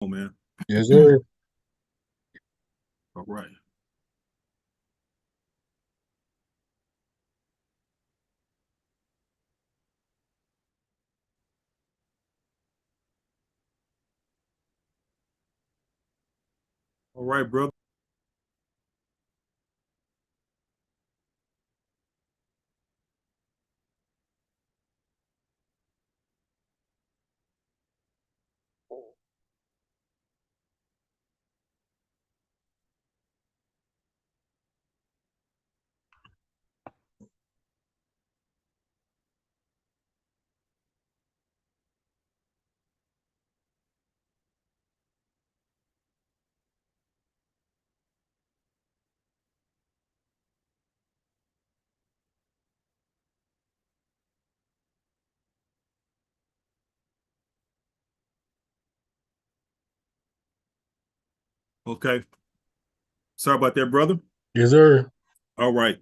Oh man. Yes, sir. All right. All right, brother. Okay. Sorry about that, brother. Yes, sir. All right.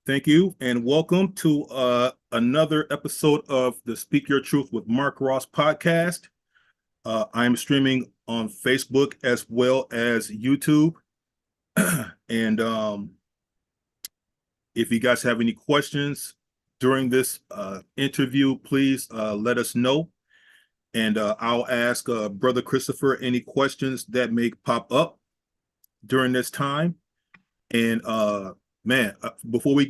Thank you and welcome to another episode of the Speak Your Truth with Mark Ross podcast. I am streaming on Facebook as well as YouTube. and if you guys have any questions during this interview, please let us know. And I'll ask Brother Christopher any questions that may pop up during this time. And man, before we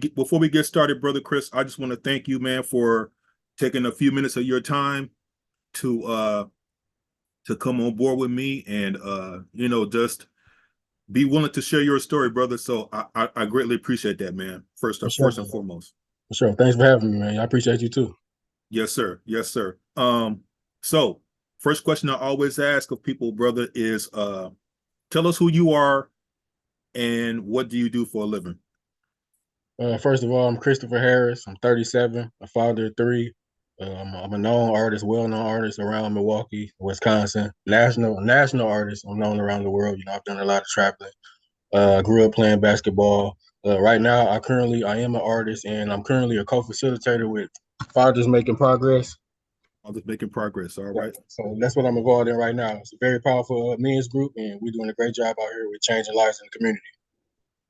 get started, brother Chris, I just want to thank you, man, for taking a few minutes of your time to come on board with me and just be willing to share your story, brother. So I greatly appreciate that, man. For sure. First and foremost. For sure. Thanks for having me, man. I appreciate you too. Yes, sir. Yes, sir. So first question I always ask of people, brother, is tell us who you are and what do you do for a living? First of all, I'm Christopher Harris. I'm 37, a father of three. I'm a known artist, well-known artist around Milwaukee, Wisconsin. National artist. I'm known around the world. I've done a lot of traveling. Grew up playing basketball. Right now, I am an artist, and I'm currently a co-facilitator with Fathers Making Progress. I'm just making progress. All right. So that's what I'm involved in right now. It's a very powerful men's group, and we're doing a great job out here with changing lives in the community.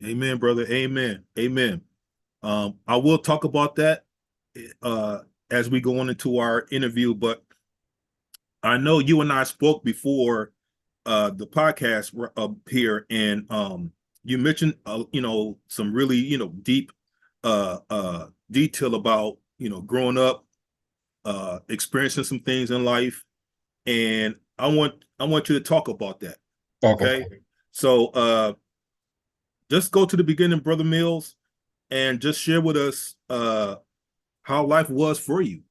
Amen, brother. Amen. Amen. I will talk about that uh, as we go on into our interview, but I know you and I spoke before the podcast up here, and you mentioned some really deep detail about growing up, experiencing some things in life, and I want you to talk about that. Okay. Okay, so just go to the beginning, brother Mills, and just share with us how life was for you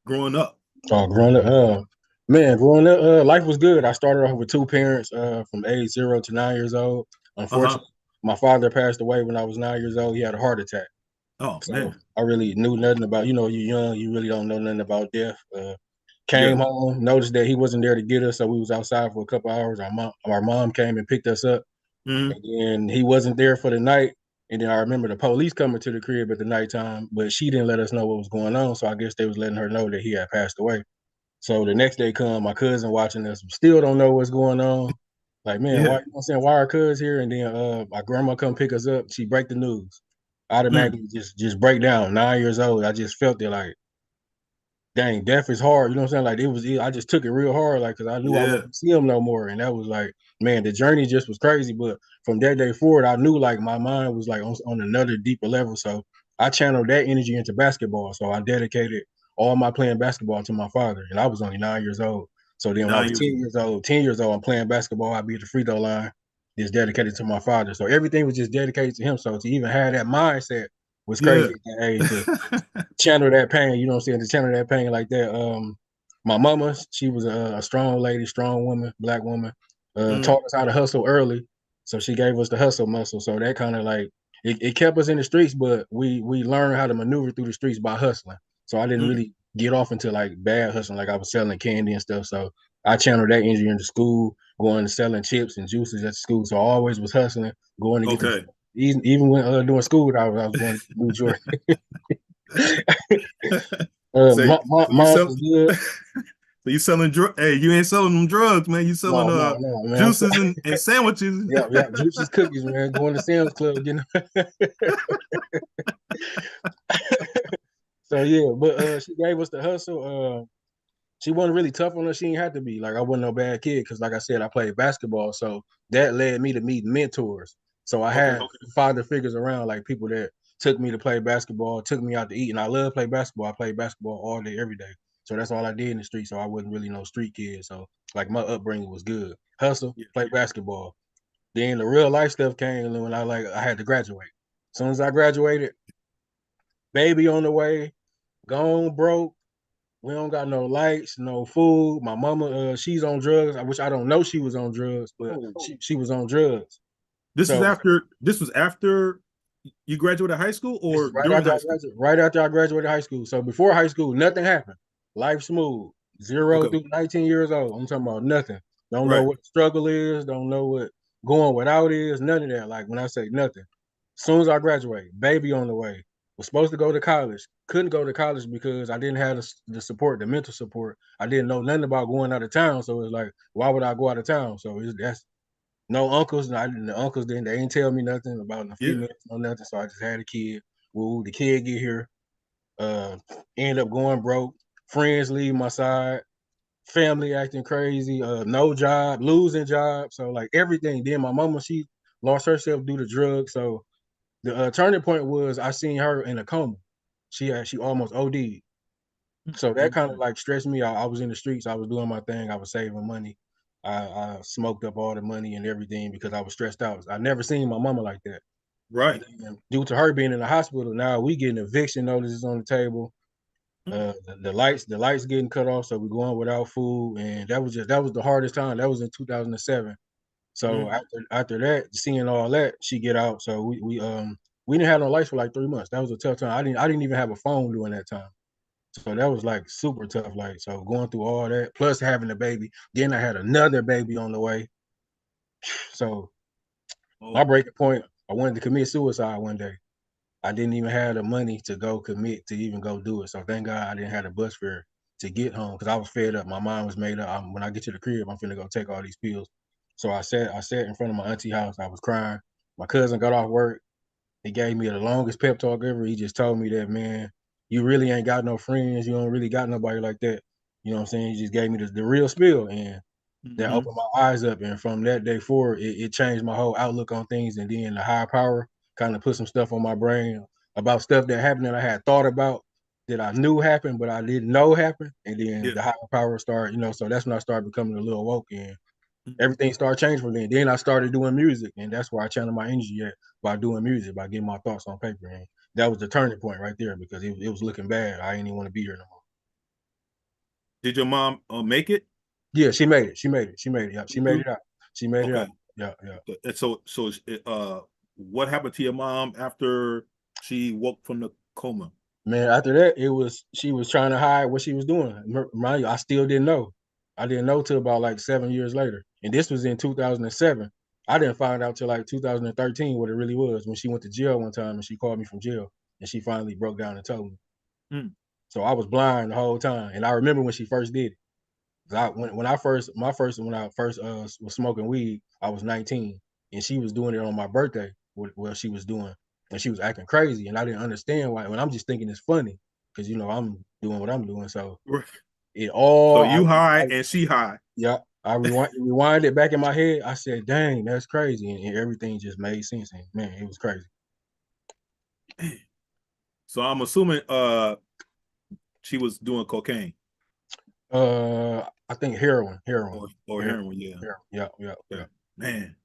growing up. Growing up, life was good. I started off with two parents from age 0 to 9 years old. Uh-huh. Unfortunately, my father passed away when I was 9 years old. He had a heart attack. Oh So man. I really knew nothing about, you're young, you really don't know nothing about death. Yeah. Came home, noticed that he wasn't there to get us, so we was outside for a couple hours. Our mom came and picked us up, Mm-hmm. and then he wasn't there for the night. And then I remember the police coming to the crib at the nighttime, but she didn't let us know what was going on. So I guess they was letting her know that he had passed away. So the next day come, my cousin watching us, still don't know what's going on. Like, man, why Yeah. you know what I'm saying? Why our cuz here? And then my grandma come pick us up. She break the news. Mm. Automatically just break down. 9 years old. I just felt it like, dang, death is hard. You know what I'm saying? Like I just took it real hard, like, cause I knew I Yeah. wouldn't see him no more. And that was like, man, the journey just was crazy. But from that day forward, I knew like my mind was like on another deeper level. So I channeled that energy into basketball. So I dedicated all my playing basketball to my father. And I was only 9 years old. So then when I was 9 years. 10 years old, I'm playing basketball. I be at the free throw line. It's dedicated to my father. So everything was just dedicated to him. So to even have that mindset was Yeah. crazy at that age to channel that pain, you know what I'm saying? To channel that pain like that. My mama, she was a strong lady, strong woman, black woman, Mm. taught us how to hustle early. So she gave us the hustle muscle. So that kind of like it kept us in the streets, but we learned how to maneuver through the streets by hustling. So I didn't Mm. really get off into like bad hustling, like I was selling candy and stuff. So I channeled that energy into school, going to selling chips and juices at school. So I always was hustling, going to get the Okay. even when doing school, I was going to New York. Say My so you mom sell was good. So you selling Hey, you ain't selling them drugs, man. You selling No, man. juices and sandwiches. Yeah, juices, cookies, man. Going to Sam's Club, getting. So yeah, but she gave us the hustle. She wasn't really tough on us. She didn't have to be. Like I wasn't no bad kid because, like I said, I played basketball, so that led me to meet mentors. So I Okay. had father figures around, like people that took me to play basketball, took me out to eat, and I love play basketball. I played basketball all day, every day. So that's all I did in the street. So I wasn't really no street kid. So like my upbringing was good. Hustle, Yeah. play basketball. Then the real life stuff came when I had to graduate. As soon as I graduated, baby on the way, gone broke. We don't got no lights, no food. My mama, she's on drugs. I wish I don't know she was on drugs, but Oh. she was on drugs. This was So after you graduated high school this or is right during after high I school? graduated. Right after I graduated high school. So before high school, nothing happened. Life smooth. Zero Okay. through 19 years old. I'm talking about nothing. Don't know Right. what struggle is. Don't know what going without is. None of that. Like when I say nothing. As soon as I graduate, baby on the way. Was supposed to go to college. Couldn't go to college because I didn't have the support, the mental support. I didn't know nothing about going out of town. So it's like, why would I go out of town? So that's no uncles. The uncles didn't. They didn't tell me nothing about the Yeah. females, no nothing. So I just had a kid. Woo, the kid get here. End up going broke. Friends leave my side. Family acting crazy. No job, losing job. So like everything. Then my mama, she lost herself due to drugs. So the turning point was I seen her in a coma. She almost OD'd. So that kind of Okay. like stressed me out. I was in the streets. I was doing my thing. I was saving money. I smoked up all the money and everything because I was stressed out. I never seen my mama like that. And Right. then due to her being in the hospital, now we getting eviction notices on the table. Mm. The lights getting cut off, so we're going without food, and that was the hardest time. That was in 2007. So Mm. after that, seeing all that, she get out. So we didn't have no lights for like 3 months. That was a tough time. I didn't even have a phone during that time. So that was like super tough. Like so going through all that, plus having a baby. Then I had another baby on the way. So my Oh. breaking point, I wanted to commit suicide one day. I didn't even have the money to go commit to even go do it. So thank God I didn't have the bus fare to get home because I was fed up. My mind was made up. When I get to the crib, I'm finna go take all these pills. So I sat in front of my auntie house. I was crying. My cousin got off work. He gave me the longest pep talk ever. He just told me that, man, you really ain't got no friends. You don't really got nobody like that. You know what I'm saying? He just gave me the real spill. And that Hmm. opened my eyes up. And from that day forward, it changed my whole outlook on things. And then the higher power kind of put some stuff on my brain about stuff that happened that I had thought about that I knew happened, but I didn't know happened. And then Yeah. the higher power started, so that's when I started becoming a little woke and Mhm. everything started changing from then. Then I started doing music, and that's where I channeled my energy at by doing music, by getting my thoughts on paper. And that was the turning point right there because it was looking bad. I didn't even want to be here no more. Did your mom make it? Yeah, she made it. She made it. She made it. Yeah, she made Through? it out. She made it Okay. out. Yeah, yeah. And what happened to your mom after she woke from the coma? Man, after that, she was trying to hide what she was doing. Mind you, I still didn't know. I didn't know till about like 7 years later, and this was in 2007. I didn't find out till like 2013 what it really was when she went to jail one time and she called me from jail and she finally broke down and told me. Mm. So I was blind the whole time, and I remember when she first did it. 'Cause when I first was smoking weed, I was 19, and she was doing it on my birthday. What she was doing, and she was acting crazy, and I didn't understand why. When I'm just thinking it's funny, because I'm doing what I'm doing. So it So all, you high and she high. yeah, I rewind it back in my head. I said, "Dang, that's crazy," and everything just made sense. And man, it was crazy. So I'm assuming she was doing cocaine I think heroin, heroin, or heroin, heroin, yeah. heroin. Yeah, yeah, yeah. Okay. Man.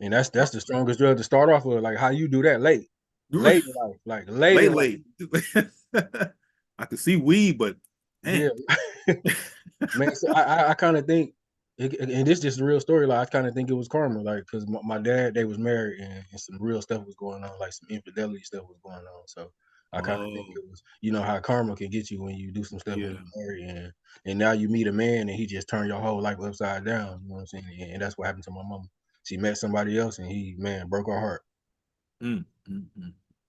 And that's the strongest drug to start off with. Like how you do that late in life, like late in life. Late. I could see weed, but Yeah, man. man. So I kind of think, and this is just a real story. Like I kind of think it was karma, like because my dad they was married and some real stuff was going on, like some infidelity stuff was going on. So I kind of think Oh, it was, how karma can get you when you do some stuff when yeah. you marry and now you meet a man and he just turned your whole life upside down. You know what I'm saying? And that's what happened to my mama. She met somebody else and he man broke her heart. Mm.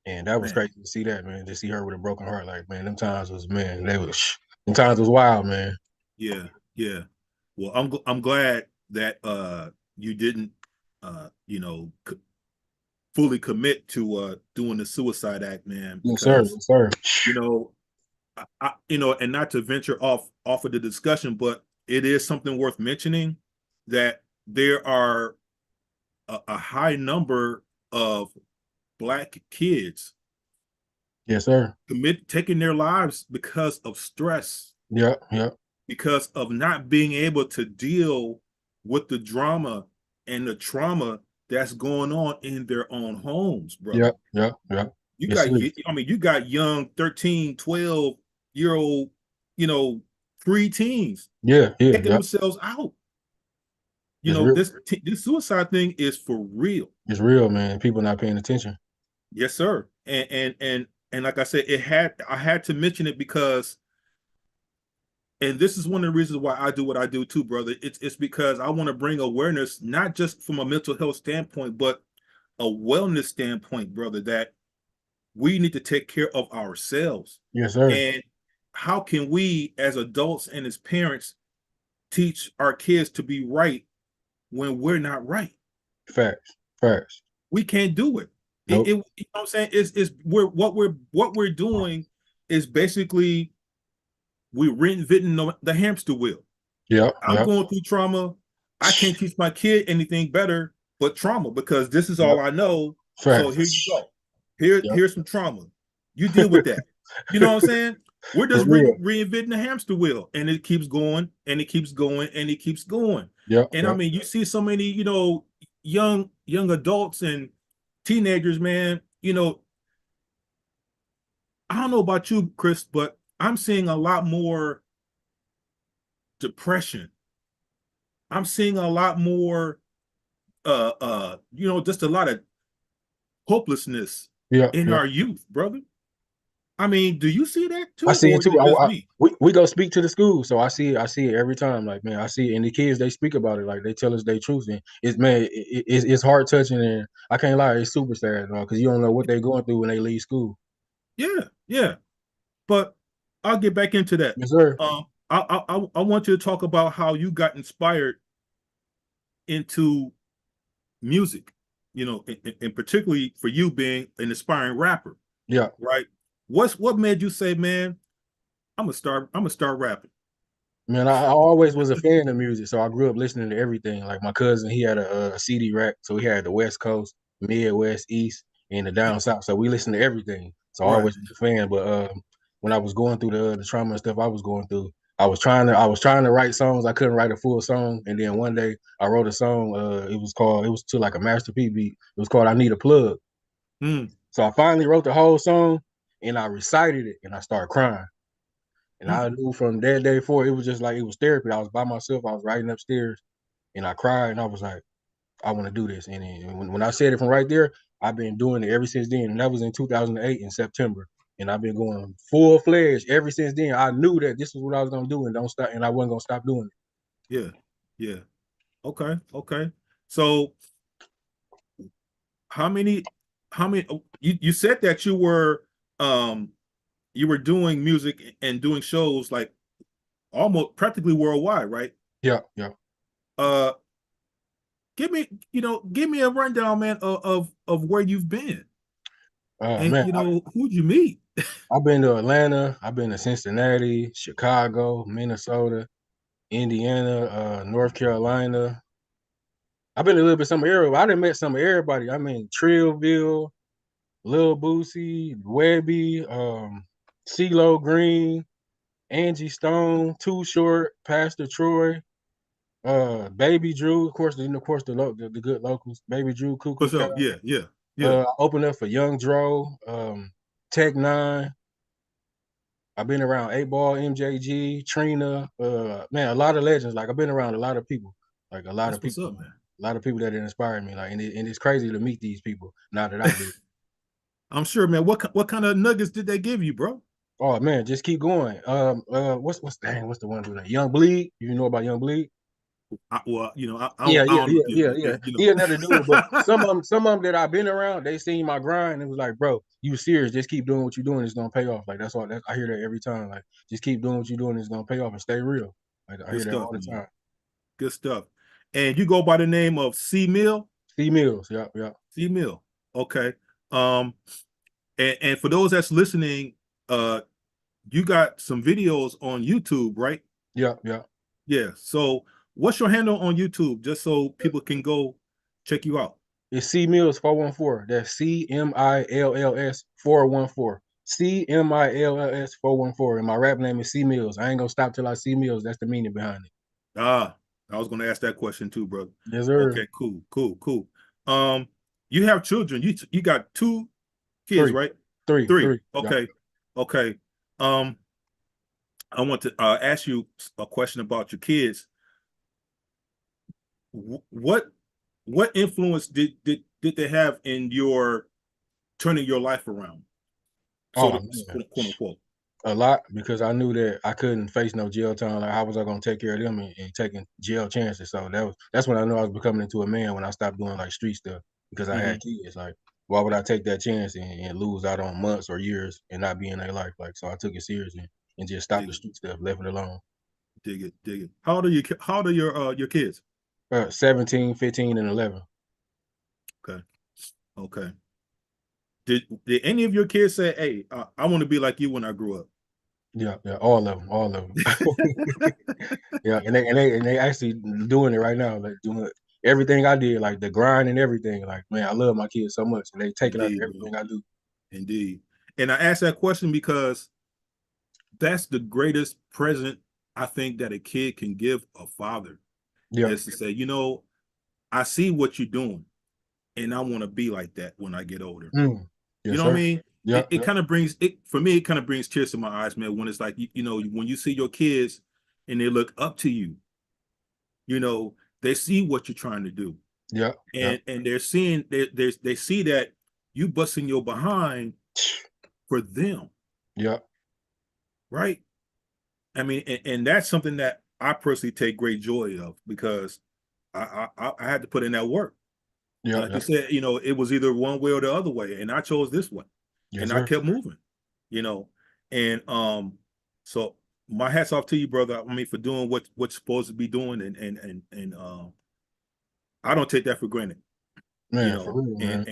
And that was Man. crazy to see that, man. To see her with a broken heart, like, man, them times was wild, man. Yeah. Yeah. Well, I'm glad that you didn't you know fully commit to doing the suicide act, man, Yes, sir. because Yes, sir. you know and not to venture off of the discussion, but it is something worth mentioning that there are a high number of black kids Yes, sir. taking their lives because of stress, Yep, yep, because of not being able to deal with the drama and the trauma that's going on in their own homes, brother. yep, yep, yep. You Yes, got, sir. I mean, you got young 13, 12-year old, you know, preteens Yeah, yeah, taking yep. themselves out. You It's know, real. this suicide thing is for real. It's real, man. People not paying attention. Yes, sir. And like I said, I had to mention it because, and this is one of the reasons why I do what I do too, brother. It's because I want to bring awareness, not just from a mental health standpoint, but a wellness standpoint, brother, that we need to take care of ourselves. Yes, sir. And how can we as adults and as parents teach our kids to be right when we're not right? Facts. Facts. We can't do it. Nope. You know what I'm saying? It's what we're doing is basically we're reinventing the hamster wheel. Yep, I'm yep. going through trauma. I can't teach my kid anything better but trauma because this is all Yep. I know. So here you Facts. go. Yep. Here's some trauma. You deal with that. You know what I'm saying? We're For just real. reinventing the hamster wheel, and it keeps going, and it keeps going, and it keeps going. Yep, And I yep. mean, you see so many, young adults and teenagers, man. I don't know about you, Chris, but I'm seeing a lot more depression. I'm seeing a lot more just a lot of hopelessness Yep, in yep. our youth, brother. I mean, do you see that I too, see it or is too. it just me? We go speak to the school, so I see it every time. Like, man, I see it, and the kids they speak about it, like they tell us their truth, and it's man, it's heart touching, and I can't lie, it's super sad, because you don't know what they're going through when they leave school. Yeah, yeah. But I'll get back into that. Yes, sir. I want you to talk about how you got inspired into music, and particularly for you being an aspiring rapper, Yeah. right? What made you say, man, I'm gonna start rapping? Man, I always was a fan of music, so I grew up listening to everything. Like my cousin, he had a CD rack, so he had the West Coast, Midwest, East, and the Yeah, down South. So we listened to everything. So I right. always was a fan. But when I was going through the trauma and stuff I was going through, I was trying to write songs. I couldn't write a full song, and then one day I wrote a song. It was to like a Master P beat. It was called "I Need a Plug." Mm, So I finally wrote the whole song, and I recited it, and I started crying. And mm, I knew from that day forward, it was just like it was therapy. I was by myself. I was writing upstairs, and I cried, and I was like, I want to do this. And then when I said it from right there, I've been doing it ever since then. And that was in 2008 in September. And I've been going full fledged ever since then. I knew that this was what I was gonna do, and don't stop. And I wasn't gonna stop doing it. yeah, yeah. Okay, okay. So how many you said that um you were doing music and doing shows like almost practically worldwide, right? Yeah, yeah. Uh give me a rundown, man, of where you've been. And Man, who'd you meet? I've been to Atlanta. I've been to Cincinnati, Chicago, Minnesota, Indiana, North Carolina. I've been a little bit some of everybody. I done met some of everybody. I mean, Trillville, Lil Boosie, Webby, CeeLo Green, Angie Stone, Too Short, Pastor Troy, Baby Drew, of course, the good locals, Baby Drew, Cuckoo What's Cat. up? Yeah, yeah, yeah. I opened up for Young Dro, Tech Nine. I've been around 8 Ball, MJG, Trina, man, a lot of legends. Like I've been around a lot of people, like That's what's up, man. a lot of people that inspired me. Like, and it's crazy to meet these people now that I do. I'm sure, man. What kind of nuggets did they give you, bro? Oh man, just keep going. What's the one doing? Young Bleed. You know about Young Bleed? Well, Yeah, I yeah, don't, yeah, yeah, yeah. He another dude, but know. some of them that I've been around, they seen my grind and it was like, bro, you serious? Just keep doing what you're doing. It's gonna pay off. Like that's all. I hear that every time. Like just keep doing what you're doing. It's gonna pay off and stay real. I Good hear that stuff, all the man. time. Good stuff. And you go by the name of CMill? CMills, yep, yep, CMill. Okay. Um, and for those that's listening, you got some videos on YouTube, right? yep, yep. Yeah. So what's your handle on YouTube? Just so people can go check you out. It's CMills 414. That's CMILLS 414. CMILLS 414. And my rap name is CMills. I ain't gonna stop till I see Mills. That's the meaning behind it. Ah, I was gonna ask that question too, brother. Yes, sir. Okay, cool, cool, cool. Um, you have children. You got two kids, Three, right? three, Three. three. Yep. Okay. Okay. Um, I want to ask you a question about your kids. What influence did they have in your turning your life around? So Oh to man. quote unquote. A lot because I knew that I couldn't face no jail time. Like how was I gonna take care of them and taking jail chances? So that's when I knew I was becoming into a man when I stopped doing like street stuff because I had Hmm. kids. Like why would I take that chance and lose out on months or years and not be in their life? Like so I took it seriously and just stopped Dig the it, street stuff, left it alone. dig it, dig it. How old are you? How old are your kids? 17, 15, and 11. Okay, okay. Did any of your kids say, "Hey, I want to be like you when I grew up"? Yeah, yeah, all of them, all of them. Yeah, and they actually doing it right now, like doing everything I did, like the grind and everything. Like, man, I love my kids so much, and they take it out of Indeed, bro. everything I do. Indeed. And I asked that question because that's the greatest present I think that a kid can give a father Yeah. is to say, I see what you're doing, and I want to be like that when I get older. Mm. You Yes, know what I sir. mean? Yeah, It yeah, kind of brings it for me. It kind of brings tears to my eyes, man. When it's like when you see your kids and they look up to you, they see what you're trying to do, yeah, yeah, and they're seeing they see that you busting your behind for them, yeah, right? I mean, and that's something that I personally take great joy of because I had to put in that work. And yeah, like yeah. you said, it was either one way or the other way, and I chose this one, Yes, and I sir. kept moving, you know, and so my hats off to you, brother. I mean, for doing what's supposed to be doing, and I don't take that for granted, Man, for real, and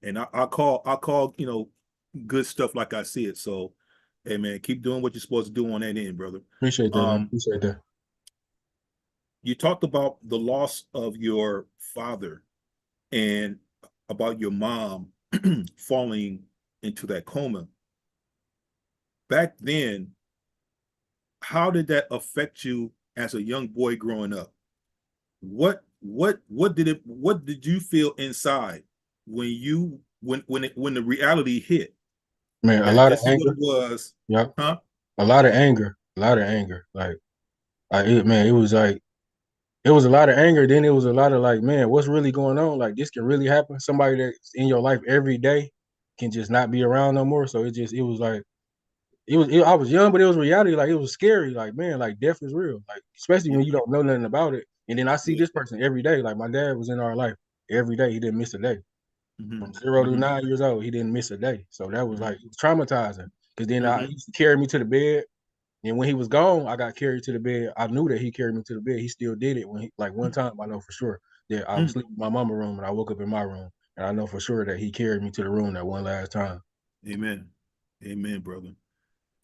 man. I call good stuff like I see it. So, hey man, keep doing what you're supposed to do on that end, brother. Appreciate that, man. Um, Appreciate that. you talked about the loss of your father and about your mom falling into that coma. Back then, how did that affect you as a young boy growing up? What did you feel inside when the reality hit Man, a that lot of this is what anger. it was, Yeah, huh? a lot of anger. A lot of anger. Like, man, it was like it was a lot of anger. Then it was a lot of like, man, what's really going on? Like, this can really happen. Somebody that's in your life every day can just not be around no more. So it was like I was young, but it was reality. Like it was scary. Like man, like death is real. Like especially Yeah. when you don't know nothing about it. And then I see Yeah. this person every day. Like my dad was in our life every day. He didn't miss a day Hmm. from 0 to 9 years old. He didn't miss a day. So that was Hmm. like it was traumatizing. Because then he Hmm. used to carry me to the bed. And when he was gone, I got carried to the bed. I knew that he carried me to the bed. He still did it when like one time I know for sure that I was Hmm. sleeping in my mama room and I woke up in my room. And I know for sure that he carried me to the room that one last time. Amen. Amen, brother.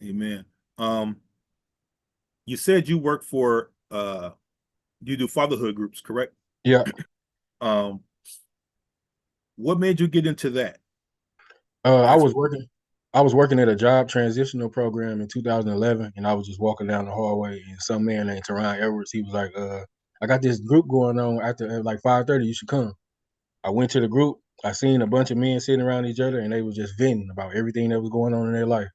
Amen. Um, you said you work for you do fatherhood groups, correct? Yeah. Um, what made you get into that Uh, I as was a working. I was working at a job transitional program in 2011, and I was just walking down the hallway, and some man named Teron Edwards, he was like, I got this group going on after at like 5:30. You should come." I went to the group. I seen a bunch of men sitting around each other, and they was just venting about everything that was going on in their life.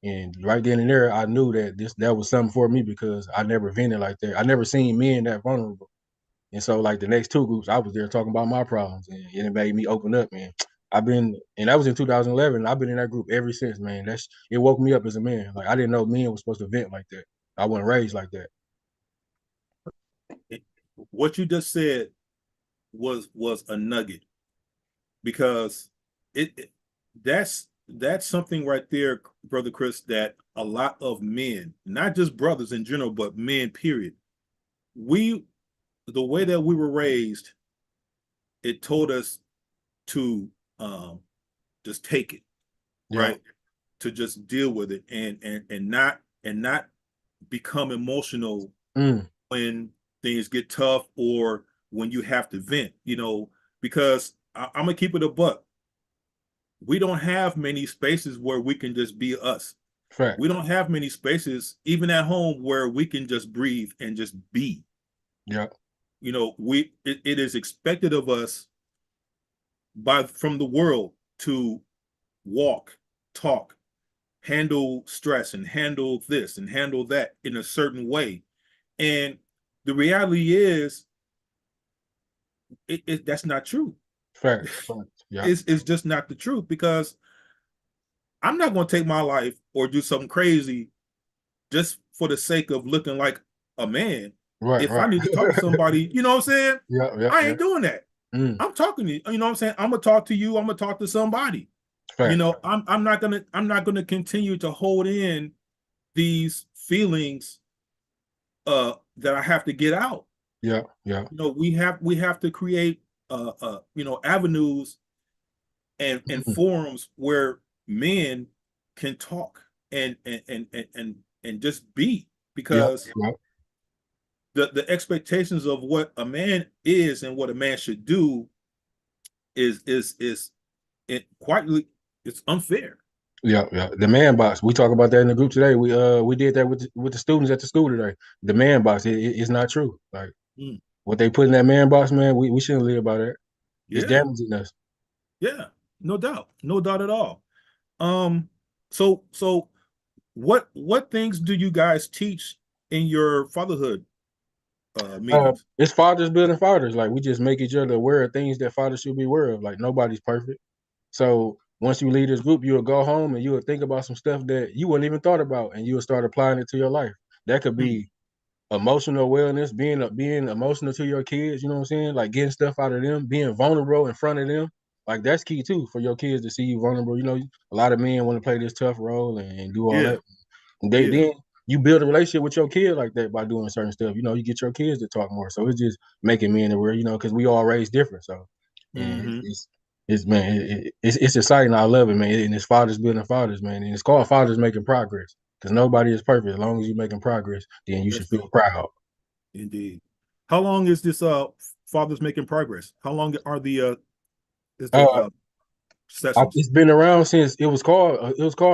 And right then and there, I knew that that was something for me because I never vented like that. I never seen men that vulnerable. And so like the next two groups, I was there talking about my problems and it made me open up, man. And that was in 2011. I've been in that group ever since, man. It woke me up as a man. Like I didn't know men were supposed to vent like that. I wasn't raised like that. what you just said was a nugget because it that's something right there, brother Chris, that a lot of men, not just brothers in general, but men, period. we the way that we were raised, it told us to just take it, Yeah. right? To just deal with it and not become emotional Mm. when things get tough or when you have to vent, because I'm gonna keep it a buck. We don't have many spaces where we can just be us. We Facts. don't have many spaces, even at home, where we can just breathe and just be. Yeah. It is expected of us from the world to walk, talk, handle stress and handle this and handle that in a certain way. And the reality is, that's not true. Facts. Facts. Yeah. It's just not the truth, because I'm not going to take my life or do something crazy just for the sake of looking like a man. Right. If I Right. need to talk to somebody, you know what I'm saying? Yeah. Yeah. I Yeah. ain't doing that. Mm. I'm talking to you. You know what I'm saying? I'm gonna talk to you. I'm gonna talk to somebody. Facts. I'm not gonna continue to hold in these feelings that I have to get out. Yeah. Yeah. We have to create avenues and Mm. forums where men can talk and just be, Yeah. because Yeah. the expectations of what a man is and what a man should do is it's unfair. Yeah, yeah. The man box. We talk about that in the group today. We did that with the students at the school today. The man box. It's not true. Like Mm, what they put in that man box, man. We shouldn't live by that. It's yeah, damaging us. yeah, no doubt at all. Um, so what things do you guys teach in your fatherhood meetings? It's fathers building fathers. Like we just make each other aware of things that fathers should be aware of. Like nobody's perfect. So once you leave this group, you'll go home and you'll think about some stuff that you wouldn't even thought about, and you'll start applying it to your life. That could Mm, be emotional wellness, being emotional to your kids, you know what I'm saying? Like getting stuff out of them, being vulnerable in front of them. Like that's key too for your kids to see you vulnerable. You know, a lot of men want to play this tough role and do all yeah, that. They yeah, then you build a relationship with your kid like that by doing certain stuff. You know, you get your kids to talk more. So it's just making men aware, you know, because we all raised different. So and mm-hmm. it's man, it's exciting. I love it, man. And it's fathers building fathers, man. And it's called fathers making progress because nobody is perfect. As long as you're making progress, then you That's should feel true. proud. Indeed. How long is this fathers making progress? How long are the is the Uh, sessions? it's been around since it was called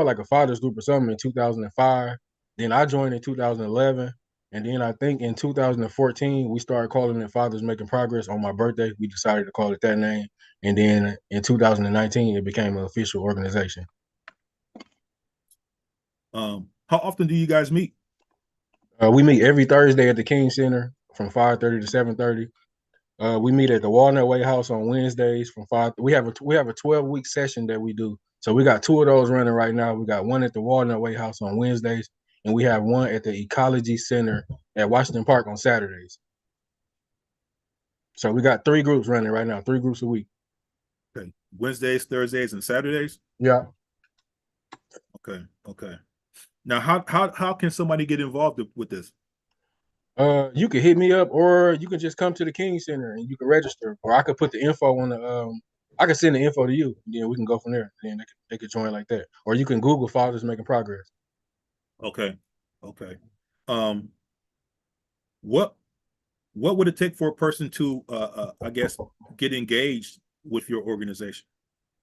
like a fathers group or something in 2005. Then I joined in 2011, and then I think in 2014 we started calling it Fathers Making Progress. On my birthday, we decided to call it that name, and then in 2019 it became an official organization. How often do you guys meet? We meet every Thursday at the King Center from 5:30 to 7:30. We meet at the Walnut Way House on Wednesdays from 5. We have a 12-week session that we do. So we got two of those running right now. We got one at the Walnut Way House on Wednesdays, and we have one at the Ecology Center at Washington Park on Saturdays. So we got three groups running right now, three groups a week. Okay, Wednesdays, Thursdays, and Saturdays. Yeah. Okay, okay. Now, how can somebody get involved with this? You can hit me up, or you can just come to the King Center and you can register, or I could put the info on the. I can send the info to you, and then we can go from there. And then they could join like that, or you can Google Fathers Making Progress. Okay, okay. Um, what what would it take for a person to, I guess, get engaged with your organization?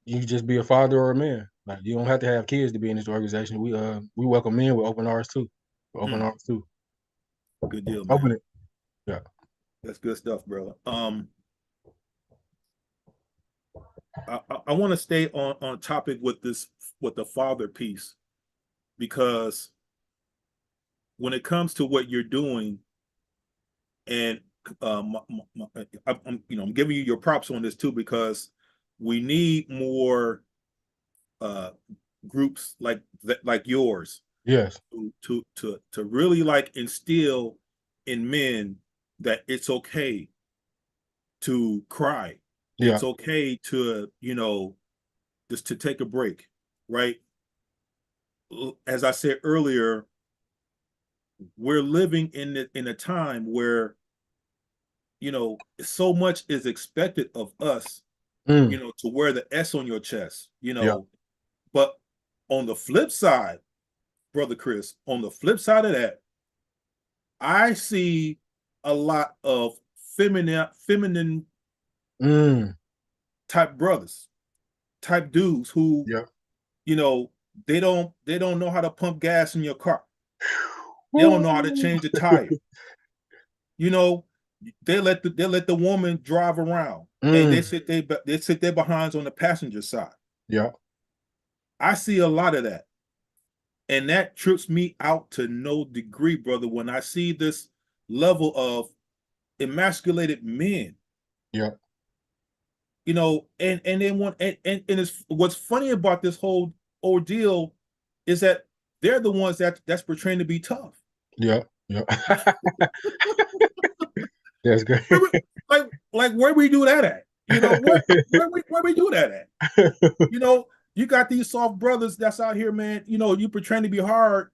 You can just be a father or a man. Like you don't have to have kids to be in this organization. We welcome men with open arms too. Open Mm, arms too. good deal, man. Open it. Yeah. That's good stuff, brother. I want to stay on topic with the father piece, because when it comes to what you're doing, and I'm giving you your props on this too, because we need more uh, groups like yours Yes. to really like instill in men that it's okay to cry. Yeah. It's okay to, just to take a break, right? As I said earlier, we're living in a time where so much is expected of us, Mm, to wear the S on your chest, yeah. but on the flip side, brother Chris, on the flip side of that, I see a lot of feminine Mm, type brothers, type dudes who, yeah. you know, they don't know how to pump gas in your car. They don't know how to Woo. change a tire. You know, they let the woman drive around, and they Mm, sit their behinds on the passenger side. yeah. I see a lot of that, and that trips me out to no degree, brother. When I see this level of emasculated men, Yeah. and then and it's what's funny about this whole ordeal is that they're the ones that's portraying to be tough. Yeah. Yeah. That's great. Where we, like where we do that at? Where we do that at? You know, you got these soft brothers that's out here, man. You pretend to be hard,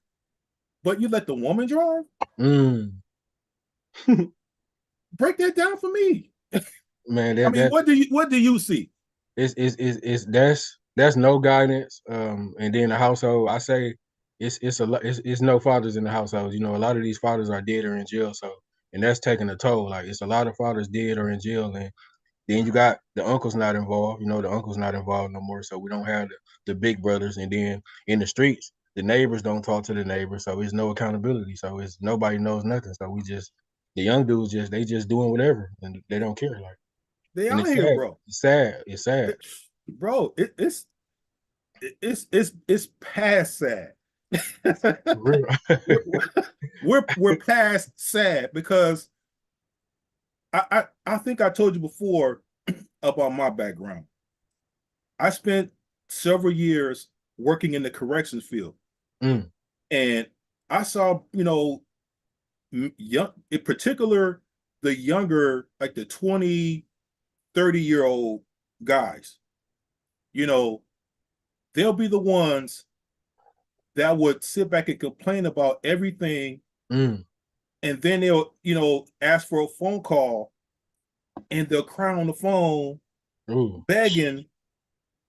but you let the woman drive. Mm. Break that down for me. Man, I that mean, that what do you see? it's that's no guidance. And then the household, I say it's a lot. It's no fathers in the household. You know, a lot of these fathers are dead or in jail. So, and that's taking a toll. Like it's a lot of fathers dead or in jail, and then you got the uncles not involved. You know, the uncles not involved no more. So we don't have the big brothers. And then in the streets, the neighbors don't talk to the neighbors. So it's no accountability. So it's nobody knows nothing. So we just the young dudes they just doing whatever and they don't care. Like, They and out it's here, sad. bro. It's sad. It's sad. Bro, it's past sad. For real. we're past sad because I think I told you before about my background. I spent several years working in the corrections field, Mm, and I saw, young, in particular, the younger, like the 20, 30-year-old guys, you know, they'll be the ones that would sit back and complain about everything, mm. and then they'll, ask for a phone call, and they'll cry on the phone, Ooh. begging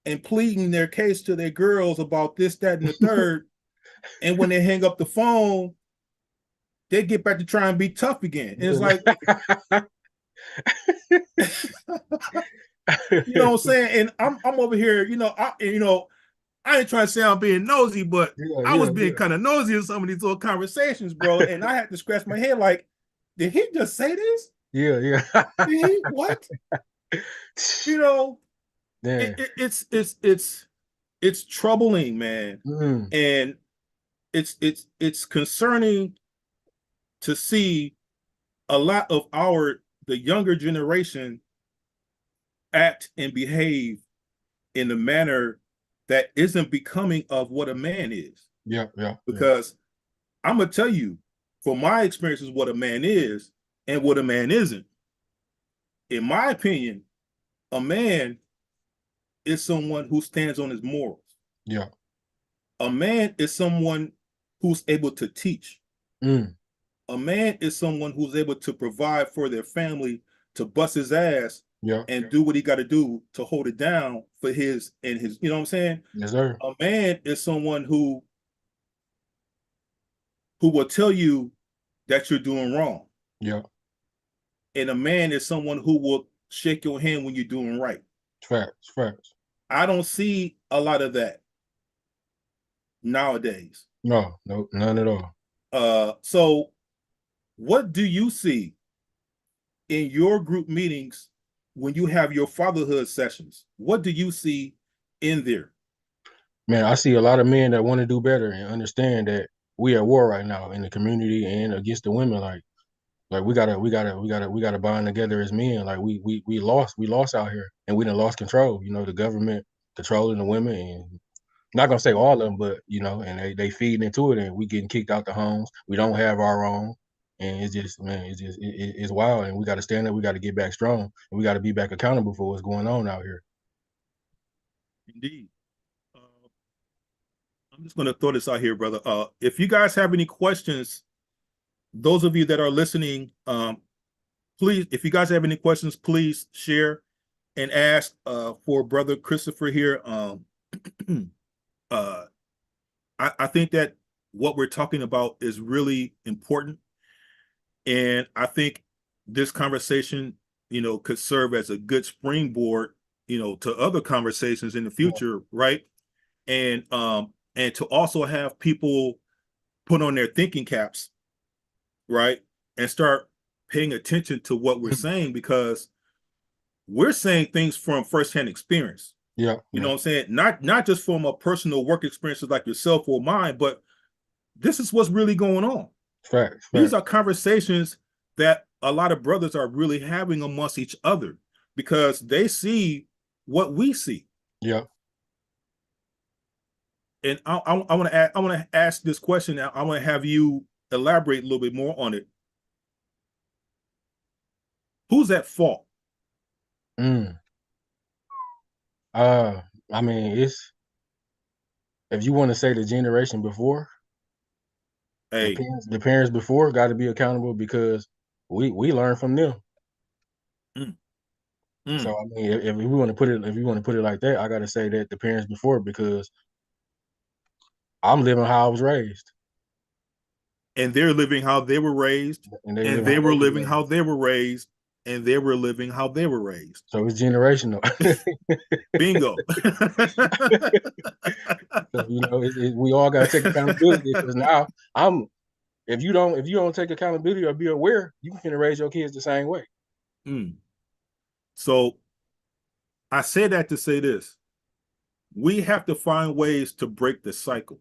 and pleading their case to their girls about this, that, and the third. And when they hang up the phone, they get back to try and be tough again. And it's like, what I'm saying? And I'm over here, I ain't trying to say I'm being nosy, but Yeah, I was yeah, being yeah. kind of nosy in some of these little conversations, bro. And I had to scratch my head like, did he just say this? Yeah, Did yeah. he what? You know, it, Damn. it, it's troubling, man. Mm, And it's concerning to see a lot of the younger generation act and behave in a manner that isn't becoming of what a man is. yeah, yeah, yeah, Because I'm gonna tell you, from my experiences, what a man is and what a man isn't. In my opinion, a man is someone who stands on his morals. yeah. A man is someone who's able to teach. Mm, A man is someone who's able to provide for their family, to bust his ass yeah. and do what he got to do to hold it down for his and his. You know what I'm saying? Yes, sir. A man is someone who will tell you that you're doing wrong, Yeah. and a man is someone who will shake your hand when you're doing right. Facts, facts. I don't see a lot of that nowadays. No, no, none at all. So what do you see in your group meetings when you have your fatherhood sessions? What do you see in there? Man, I see a lot of men that want to do better and understand that we at war right now in the community and against the women. Like we gotta bind together as men. Like we lost out here and we done lost control. You know, the government controlling the women and not gonna say all of them, but and they feeding into it and we getting kicked out the homes. We don't have our own. And it's just, man, it's wild. And we got to stand up. We got to get back strong. And we got to be back accountable for what's going on out here. Indeed. Uh, I'm just going to throw this out here, brother. If you guys have any questions, those of you that are listening, please, if you guys have any questions, please share and ask for Brother Christopher here. uh, I think that what we're talking about is really important. And I think this conversation, could serve as a good springboard, to other conversations in the Yeah. future, right? And to also have people put on their thinking caps, right? And start paying attention to what we're saying, because we're saying things from firsthand experience. Yeah. You know Yeah. what I'm saying? Not just from a personal work experiences like yourself or mine, but this is what's really going on. Facts. These Facts. are conversations that a lot of brothers are really having amongst each other, because they see what we see. Yeah. And I want to ask this question. I want to have you elaborate a little bit more on it. Who's at fault? Mm. Uh, I mean, it's if you want to say the generation before, Hey, the parents before got to be accountable because we learn from them. mm, So mm. I mean, if we want to put it, if you want to put it like that, I got to say that the parents before because I'm living how I was raised, And they're living how they were raised, and they and live they how were they were living how raised. they were raised, and they were living how they were raised. So it's generational. Bingo. So we all got to take accountability because now I'm if you don't take accountability or be aware, you can finna raise your kids the same way. Mm. So I say that to say this: we have to find ways to break the cycle.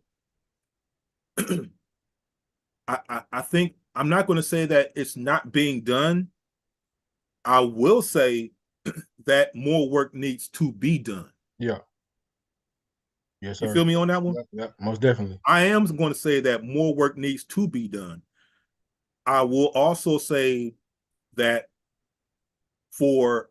I think I'm not going to say that it's not being done. I will say that more work needs to be done. Yeah. Yes, You sir. feel me on that one? Yeah, yeah, most definitely. I am going to say that more work needs to be done. I will also say that for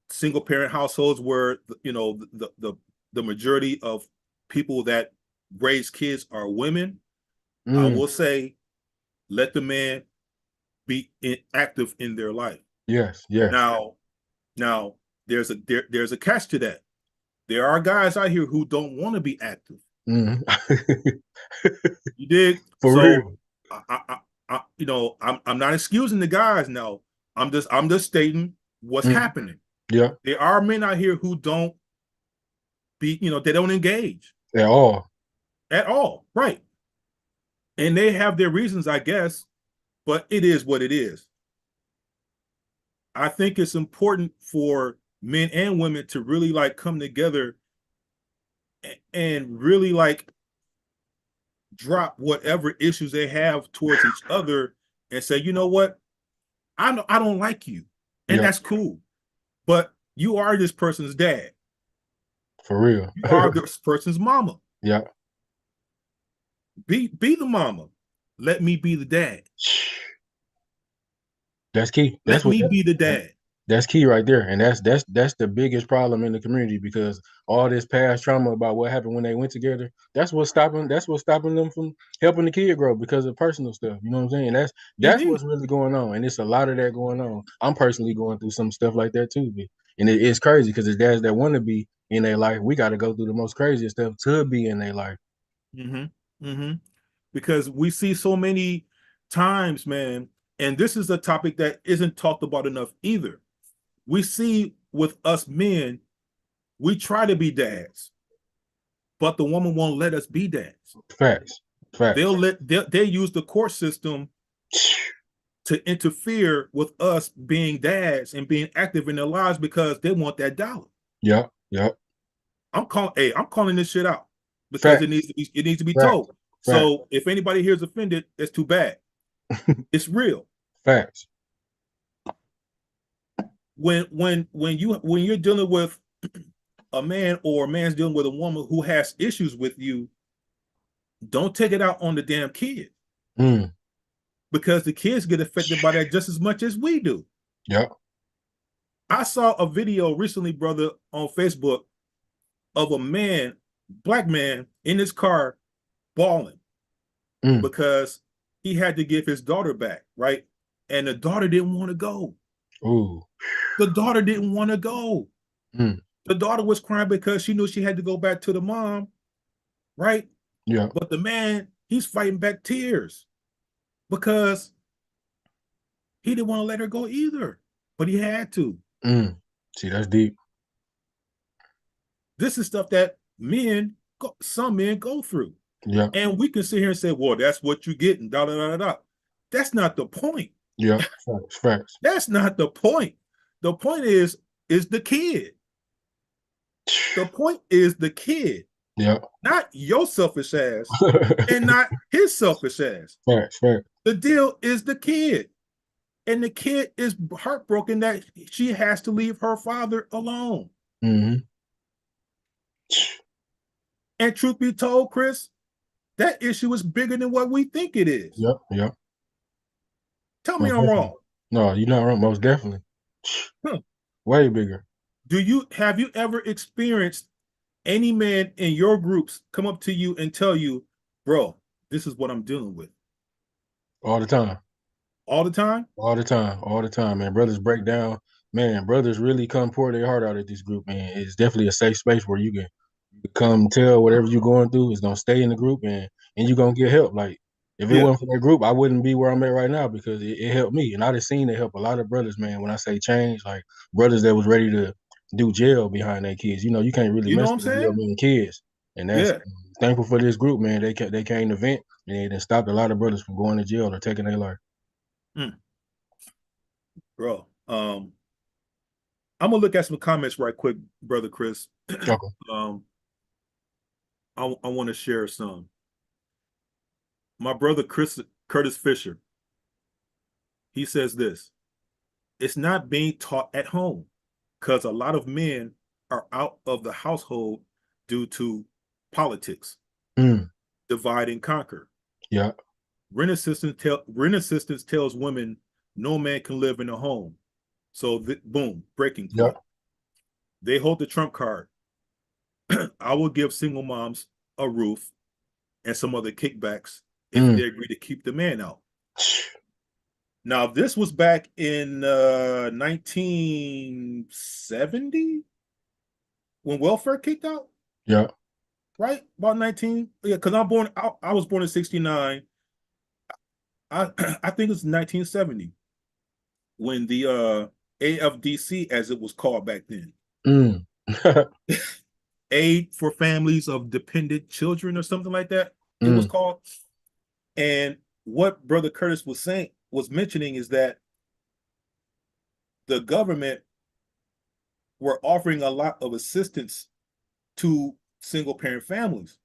single parent households where the majority of people that raise kids are women, I Mm, will say let the man be active in their life. yes, yes. Now, now there's a catch to that. There are guys out here who don't want to be active. Mm. You dig? For So, real. I'm not excusing the guys now. I'm just stating what's Mm, happening. yeah, There are men out here who don't they don't engage at all. at all, right? And they have their reasons, I guess, but it is what it is. I think it's important for men and women to really like come together and really like drop whatever issues they have towards each other and say, you know what, I don't like you, and Yeah, that's cool. But you are this person's dad. for real. You are this person's mama. Yeah. Be the mama. Let me be the dad. That's key. Let me be the That, dad. that's key right there. And that's the biggest problem in the community because all this past trauma about what happened when they went together, that's what's stopping them from helping the kid grow because of personal stuff. You know what I'm saying? That's Indeed. what's really going on. And it's a lot of that going on. I'm personally going through some stuff like that too. And it's crazy because the dads that want to be in their life, we got to go through the most craziest stuff to be in their life. Mm-hmm. Mm-hmm. Because we see so many times, man, and this is a topic that isn't talked about enough either. We see with us men, we try to be dads, but the woman won't let us be dads. Facts. Facts. They use the court system to interfere with us being dads and being active in their lives because they want that dollar. Yep. Yep. I'm calling this shit out because Facts. it needs to be Facts. told. Facts. So if anybody here is offended, it's too bad. It's real. Facts. When you're dealing with a man or a man's dealing with a woman who has issues with you, don't take it out on the damn kid Mm. because the kids get affected by that just as much as we do. Yep. I saw a video recently, brother, on Facebook of a man, black man, in his car bawling Mm. because he had to give his daughter back, right? and the daughter didn't want to go. Ooh. The daughter didn't want to go. Mm. The daughter was crying because she knew she had to go back to the mom, right? Yeah. But the man, he's fighting back tears because he didn't want to let her go either, but he had to. Mm. See, that's deep. This is stuff that some men go through. Yeah. And we can sit here and say, well, that's what you get, and da da da da. That's not the point. Yeah. Facts. Facts. That's not the point. The point is the kid. The point is the kid, Yeah. not your selfish ass and not his selfish ass. Facts. Facts. The deal is the kid. And the kid is heartbroken that she has to leave her father alone. Mm-hmm. And truth be told, Chris, that issue is bigger than what we think it is. Yep. Yep. Tell me Most I'm definitely. wrong. No, you're not wrong. Most definitely. Huh. Way bigger. Have you ever experienced any man in your groups come up to you and tell you, bro, this is what I'm dealing with? All the time. All the time? All the time. All the time, man. Brothers break down. Man, brothers really come pour their heart out at this group, man. It's definitely a safe space where you can come tell whatever you're going through is gonna stay in the group and you're gonna get help. Like if it Yeah. wasn't for that group, I wouldn't be where I'm at right now because it helped me. And I just seen it help a lot of brothers, man. When I say change, like brothers that was ready to do jail behind their kids. You know, you can't really You know mess what I'm with the real saying? men kids. And that's Yeah. thankful for this group, man. They came to vent and they stopped a lot of brothers from going to jail or taking their life. Mm, bro. I'm gonna look at some comments right quick, brother Chris. Okay. um, I want to share some. My brother Curtis Fisher, he says this: it's not being taught at home because a lot of men are out of the household due to politics, Mm, divide and conquer. yeah. Rent assistance tells women no man can live in a home. So boom, breaking Yeah. point. They hold the trump card. I will give single moms a roof and some other kickbacks if Mm. they agree to keep the man out. Now, this was back in 1970 when welfare kicked out, Yeah. right? About 19, yeah, because I was born in 69. I I think it's 1970 when the AFDC, as it was called back then, Mm. Aid for Families of Dependent Children or something like that, it was Mm. called. And what Brother Curtis was mentioning is that the government were offering a lot of assistance to single parent families.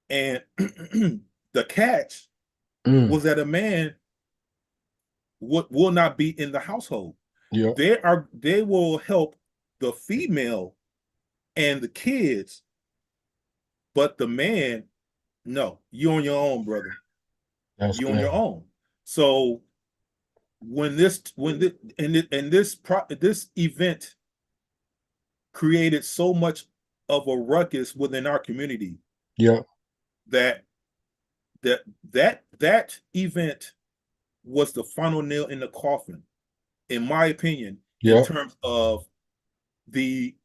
And the catch Mm. was that a man will not be in the household. Yeah. They will help the female and the kids, but the man, no, you on your own, brother. That's You on your man. own. So this event created so much of a ruckus within our community Yeah. that that event was the final nail in the coffin, in my opinion, in Yeah. terms of the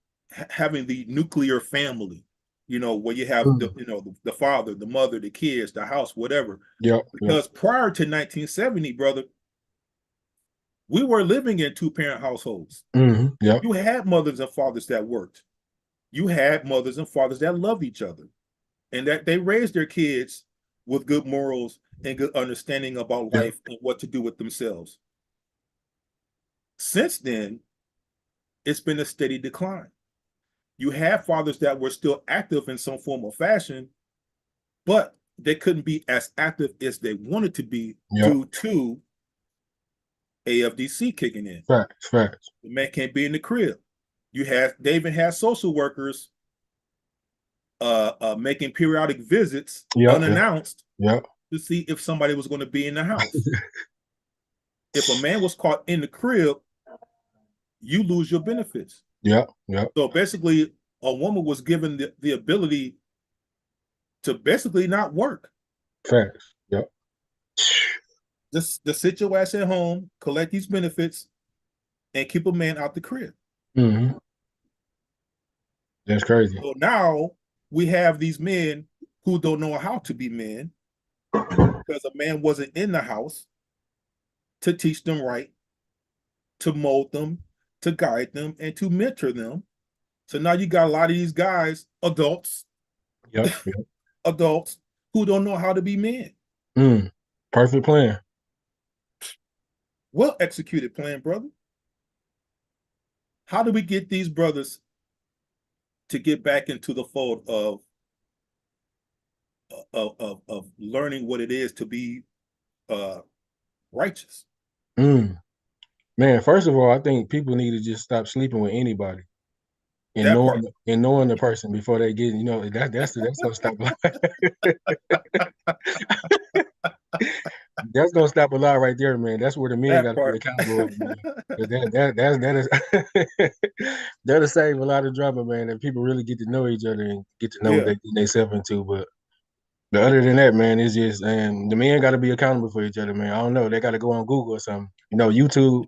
having the nuclear family, where you have Mm. the father, the mother, the kids, the house, whatever. Yeah. Yeah. Because prior to 1970, brother, we were living in two-parent households. Mm-hmm. Yeah. You had mothers and fathers that worked. You had mothers and fathers that loved each other and that they raised their kids with good morals and good understanding about Yeah. life and what to do with themselves. Since then, it's been a steady decline. You have fathers that were still active in some form or fashion, but they couldn't be as active as they wanted to be Yeah. due to AFDC kicking in. Facts. Facts. The man can't be in the crib. They even had social workers making periodic visits Yeah. Yeah. unannounced Yeah. to see if somebody was going to be in the house. If a man was caught in the crib, you lose your benefits. Yeah. Yeah. So basically, a woman was given the ability to basically not work. Facts. Yeah. the sit your ass at home, collect these benefits, and keep a man out the crib. Mm-hmm. That's crazy. So now we have these men who don't know how to be men because a man wasn't in the house to teach them right, to mold them, to guide them, and to mentor them. So now you got a lot of these guys, Yep. Yep. adults who don't know how to be men. Mm. Perfect plan. Well executed plan, brother. How do we get these brothers to get back into the fold of learning what it is to be uh, righteous? Mm. Man, first of all, I think people need to just stop sleeping with anybody and That part. knowing the person before they get, that's gonna stop. That's gonna stop a lot right there, man. That's where the men That got to be part. accountable of, man. 'Cause that is that'll save a lot of drama, man. And people really get to know each other and get to know what Yeah. they get themselves into. But other than that, man, it's just and the men got to be accountable for each other, man. I don't know. They got to go on Google or something. YouTube.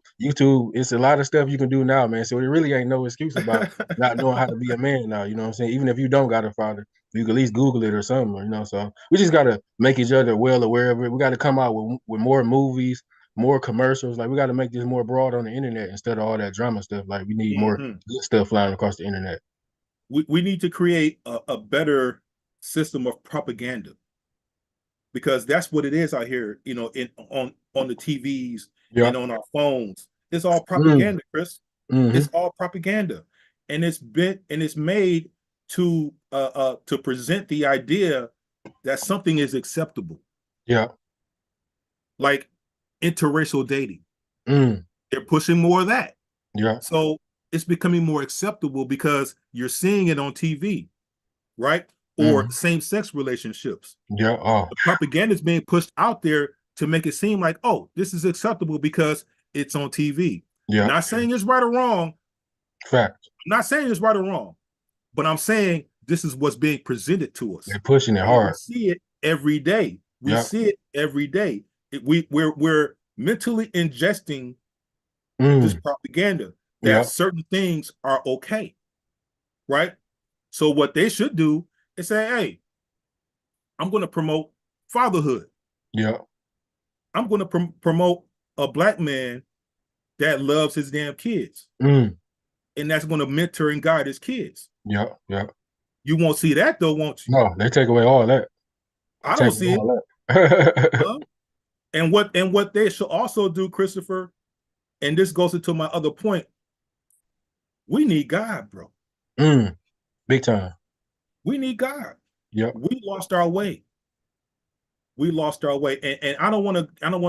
It's a lot of stuff you can do now, man. So it really ain't no excuse about not knowing how to be a man now. You know what I'm saying? Even if you don't got a father, you can at least Google it or something. So we just gotta make each other well aware of it. We got to come out with more movies, more commercials. Like we got to make this more broad on the internet instead of all that drama stuff. Like we need more Mhm. good stuff flying across the internet. We need to create a better system of propaganda because that's what it is out here, in on the TVs Yeah. and on our phones. It's all Mm. propaganda, Chris. Mm-hmm. It's all propaganda, and it's made to present the idea that something is acceptable, Yeah. like interracial dating. Mm. They're pushing more of that, Yeah. so it's becoming more acceptable because you're seeing it on TV, right? Or Mm. same-sex relationships. Yeah. Oh. The propaganda is being pushed out there to make it seem like, oh, this is acceptable because it's on TV. Yeah. Not saying it's right or wrong. Fact. I'm not saying it's right or wrong, but I'm saying this is what's being presented to us. They're pushing it And we hard. see it every day. We Yeah. see it every day. We're mentally ingesting this Mm. propaganda that Yeah. certain things are okay, right? So what they should do is say, hey, I'm going to promote fatherhood. Yeah. I'm going to promote a black man that loves his damn kids, Mm. and that's going to mentor and guide his kids. Yeah. Yeah. You won't see that though, won't you? No, they take away all that. They I take don't away see it. all that. Huh? And what they should also do, Christopher, and this goes into my other point. We need God, bro. Mm. Big time. We need God. Yep. We lost our way. We lost our way. And I don't want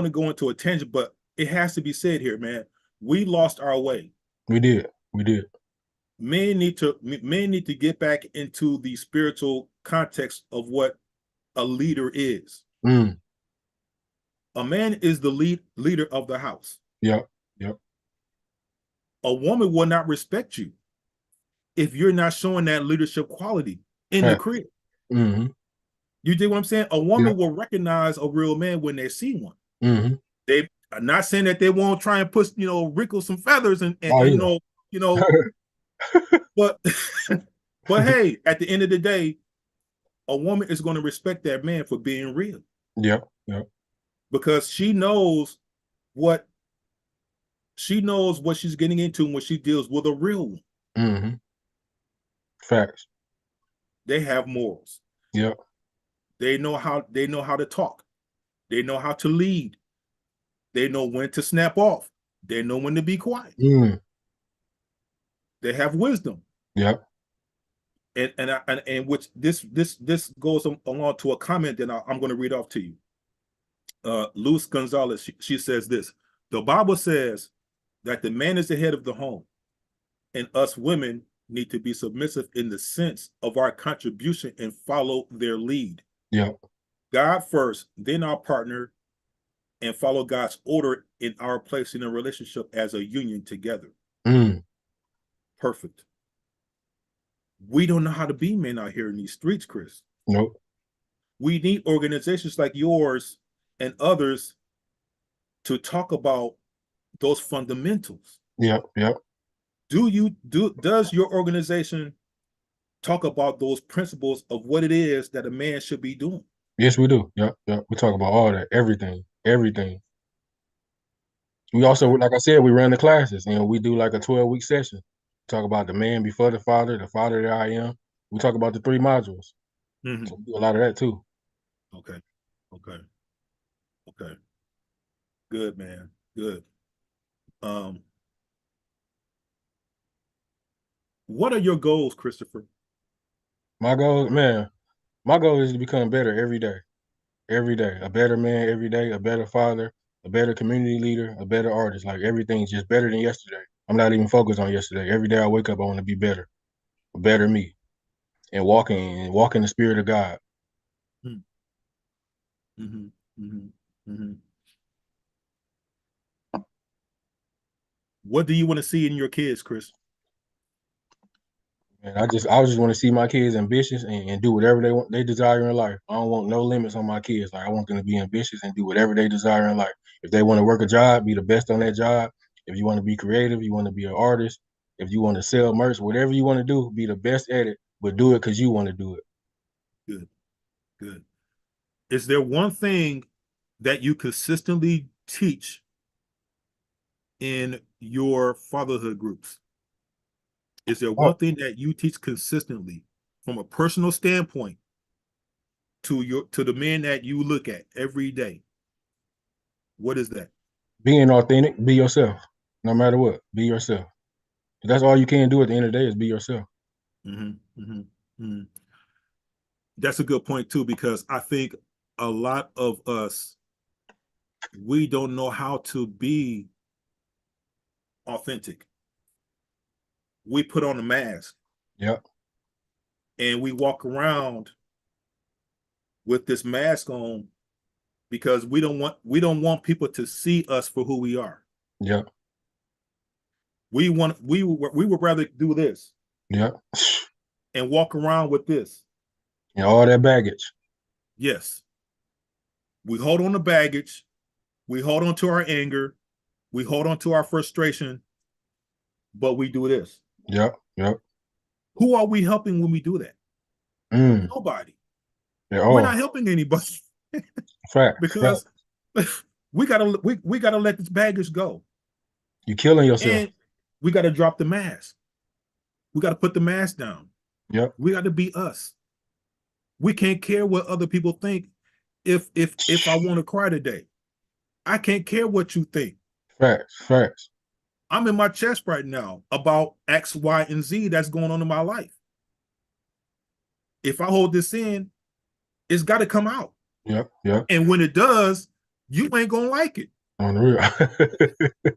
to go into a tangent, but it has to be said here, man. We lost our way. We did. We did. Men need to get back into the spiritual context of what a leader is. Mm. A man is the leader of the house. Yep. Yep. A woman will not respect you if you're not showing that leadership quality in the Fact. crib. Mm-hmm. You dig what I'm saying? A Yeah. woman will recognize a real man when they see one. Mm-hmm. They are not saying that they won't try and push, wrinkle some feathers and Oh you yeah. know, you know, but but hey, at the end of the day, a woman is going to respect that man for being real Yep. Yep. because what she knows what she's getting into when she deals with a real one. Mm-hmm. Facts. They have morals. Yep. They know how to talk. They know how to lead. They know when to snap off. They know when to be quiet. Mm. They have wisdom. Yep. And which this goes along to a comment that I'm going to read off to you. Luz Gonzalez, she says this: the Bible says that the man is the head of the home, and us women need to be submissive in the sense of our contribution and follow their lead. Yep. God first, then our partner, and follow God's order in our place in a relationship as a union together. Mm. Perfect. We don't know how to be men out here in these streets, Chris. Nope. We need organizations like yours and others to talk about those fundamentals. Yep, yep. Does your organization talk about those principles of what it is that a man should be doing? Yes, we do. Yep, yep. We talk about all that, everything, everything. We also, Okay. like I said, we run the classes and we do like a 12-week session. Talk about the man before the father that I am. We talk about the 3 modules. Mm-hmm. So we do a lot of that too. Okay. Okay. Okay. Good, man. Good. Um, what are your goals, Christopher? My goal, man, my goal is to become better every day. Every day. A better man every day, a better father, a better community leader, a better artist. Like everything's just better than yesterday. I'm not even focused on yesterday. Every day I wake up, I want to be better, a better me, and walk in the spirit of God. Mm-hmm. Mm-hmm. Mm-hmm. What do you want to see in your kids, Chris? And I just want to see my kids ambitious and do whatever they desire in life. I don't want no limits on my kids. Like I want them to be ambitious and do whatever they desire in life. If they want to work a job, be the best on that job. If you want to be creative, you want to be an artist. If you want to sell merch, whatever you want to do, be the best at it, but do it because you want to do it. Good. Good. Is there one thing that you consistently teach in your fatherhood groups? Is there Oh, one thing that you teach consistently from a personal standpoint to the men that you look at every day? What is that? being authentic, be yourself, no matter what. Be yourself. That's all you can do at the end of the day is be yourself. Mm-hmm, mm-hmm, mm-hmm. That's a good point too, because I think a lot of us, we don't know how to be authentic. We put on a mask Yep, and we walk around with this mask on because we don't want people to see us for who we are. yep, We would rather do this yep. and walk around with this. And all that baggage. Yes, we hold on to baggage, we hold on to our anger, we hold on to our frustration, but we do this. Yep, yep. Who are we helping when we do that? Mm. Nobody. They're We're not all helping anybody facts, facts. because we gotta let this baggage go, You killing yourself. and we gotta drop the mask. We gotta put the mask down. Yep. We gotta be us. We can't care what other people think. If I want to cry today, I can't care what you think. Facts, facts. I'm in my chest right now about X, Y, and Z that's going on in my life. If I hold this in, it's got to come out. Yep, yep. And when it does, you ain't gonna like it. On the real.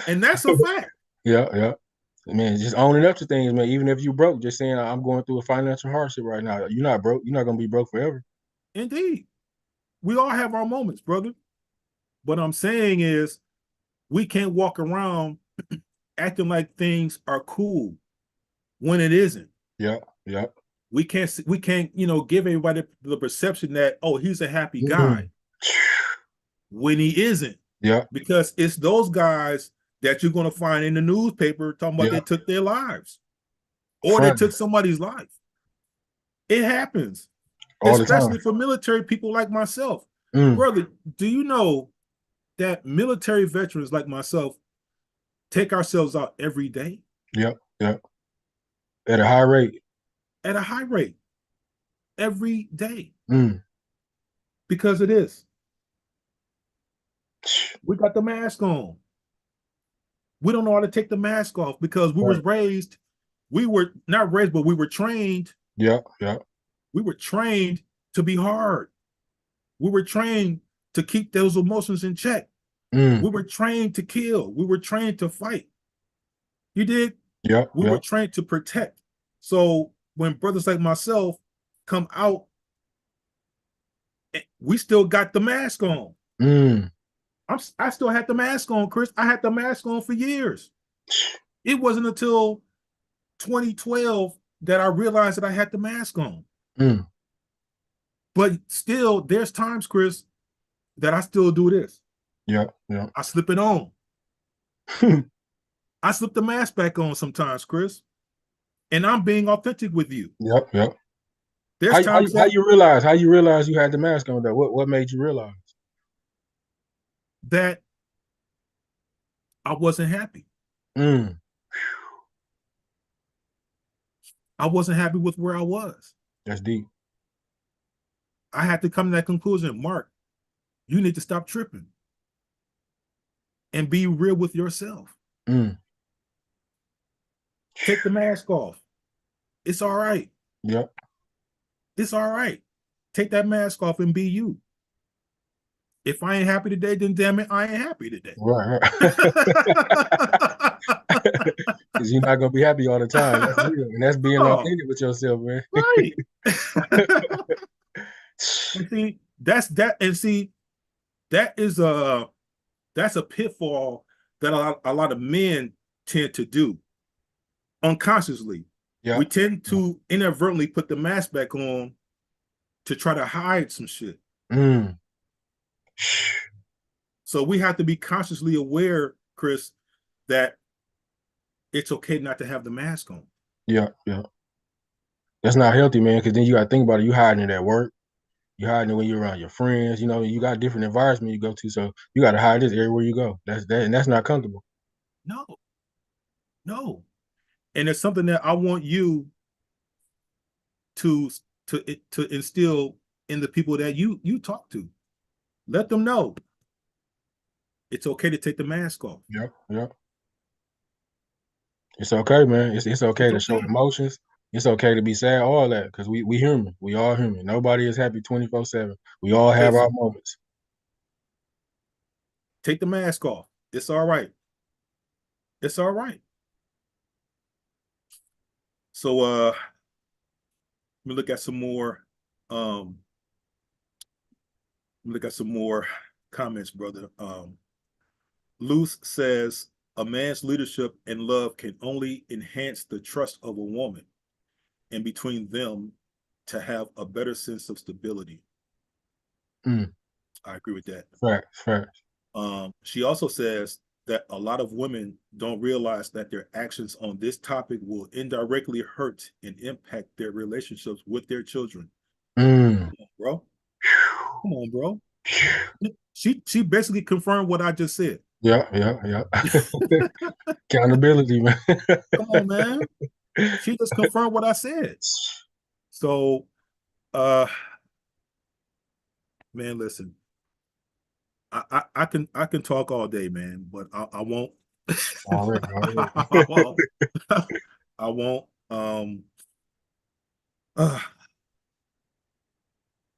And that's a fact. Yeah, yeah. Man, just owning up to things, man. Even if you broke, just saying I'm going through a financial hardship right now. You're not broke. You're not gonna be broke forever. Indeed. We all have our moments, brother. What I'm saying is we can't walk around acting like things are cool when it isn't. Yeah, yeah. We can't give everybody the perception that, oh, he's a happy Mm. guy when he isn't, Yeah, because it's those guys that you're going to find in the newspaper talking about yeah. they took their lives or they took Friday, somebody's life. It happens, all the time. especially for military people like myself. Mm. Brother, do you know that military veterans like myself take ourselves out every day Yep, yep. At a high rate. at a high rate every day Mm. because of this? We got the mask on. We don't know how to take the mask off because Right. we were not raised, but we were trained. Yeah, yeah. We were trained to be hard. We were trained to keep those emotions in check. Mm. We were trained to kill. We were trained to fight. You did? Yeah, We yeah. were trained to protect. So when brothers like myself come out, we still got the mask on. Mm. I still had the mask on, Chris. I had the mask on for years. It wasn't until 2012 that I realized that I had the mask on. Mm. But still, there's times, Chris, that I still do this. Yeah, yeah. I slip it on. I slip the mask back on sometimes, Chris, and I'm being authentic with you. Yep, yep. There's times How that you realize you had the mask on though? What made you realize? that I wasn't happy. Mm, I wasn't happy with where I was. that's deep. I had to come to that conclusion. Mark, you need to stop tripping and be real with yourself. Mm, Take the mask off. It's all right. yep. It's all right. Take that mask off and be you. If I ain't happy today, then damn it, I ain't happy today. Right, right. Because you're not gonna be happy all the time. That's real, and that's being Oh, authentic with yourself, man. right. And see, that's that. And see, that is that's a pitfall that a lot of men tend to do unconsciously. Yeah. We tend to inadvertently put the mask back on to try to hide some shit. Mm, So we have to be consciously aware, Chris, that it's okay not to have the mask on. yeah, yeah. That's not healthy, man. Because then you got to think about it. You hiding it at work. You hiding it when you're around your friends. You know, you got different environments you go to, so you got to hide this everywhere you go. That's that, and that's not comfortable. No, no. And it's something that I want you to to instill in the people that you talk to. Let them know it's okay to take the mask off. Yep, yep. It's okay, man. It's okay It's to show okay. emotions. It's okay to be sad, all that, because we human. We all human. Nobody is happy 24/7. We all have our Listen, moments. take the mask off. It's all right. It's all right. So let me look at some more. Let me look at some more comments, brother. Luce says a man's leadership and love can only enhance the trust of a woman and between them to have a better sense of stability. Mm, I agree with that. facts, facts. She also says that a lot of women don't realize that their actions on this topic will indirectly hurt and impact their relationships with their children. Mm. Come on, bro. Come on, bro. She basically confirmed what I just said. Yeah, yeah, yeah. Accountability, man. Come on, man. She just confirmed what I said. So, uh, man, listen, I can talk all day, man, but I won't. Already, already. I won't. I won't. Uh,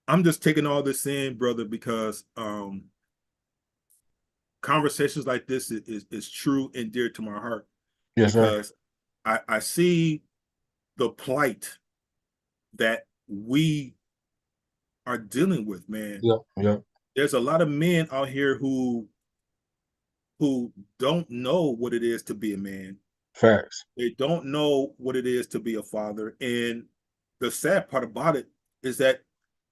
I'm just taking all this in, brother, because conversations like this is true and dear to my heart Yes, sir. because I see the plight that we are dealing with, man. Yep, yep. There's a lot of men out here who don't know what it is to be a man. Facts. They don't know what it is to be a father. And the sad part about it is that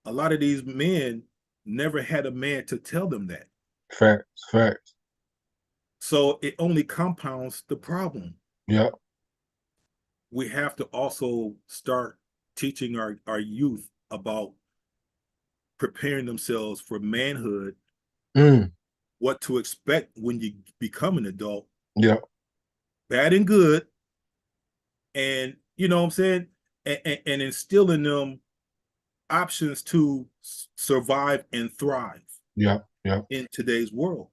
a lot of these men never had a man to tell them that. Facts. Facts. So it only compounds the problem. Yep. We have to also start teaching our youth about preparing themselves for manhood, Mm. what to expect when you become an adult, Yep. bad and good, and you know what I'm saying, and instill in them options to survive and thrive Yep. Yep. in today's world.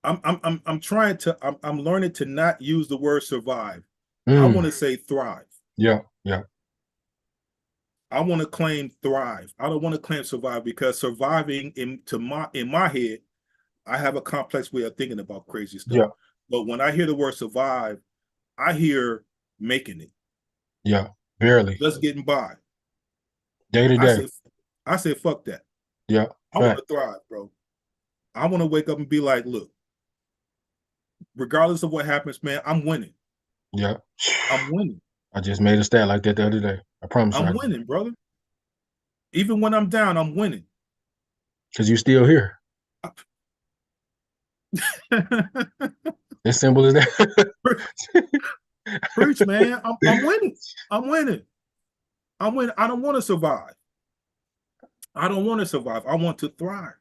I'm trying to I'm learning to not use the word survive. I want Mm. to say thrive. Yep. Yep. I want to claim thrive. I don't want to claim survive because surviving in my head, I have a complex way of thinking about crazy stuff. Yep. But when I hear the word survive, I hear making it, Yep. Barely. just getting by. Day to I day. say I say fuck that. Yep. I want Fact. to thrive, bro. I want to wake up and be like, look, regardless of what happens, man, I'm winning. Yep. I'm winning. I just made a stat like that the other day. I promise you I I'm did. winning, brother. Even when I'm down, I'm winning. Because you're still here. As simple as that. Preach, man. I'm winning. I'm winning. I'm winning. I don't want to survive. I don't want to survive. I want to thrive.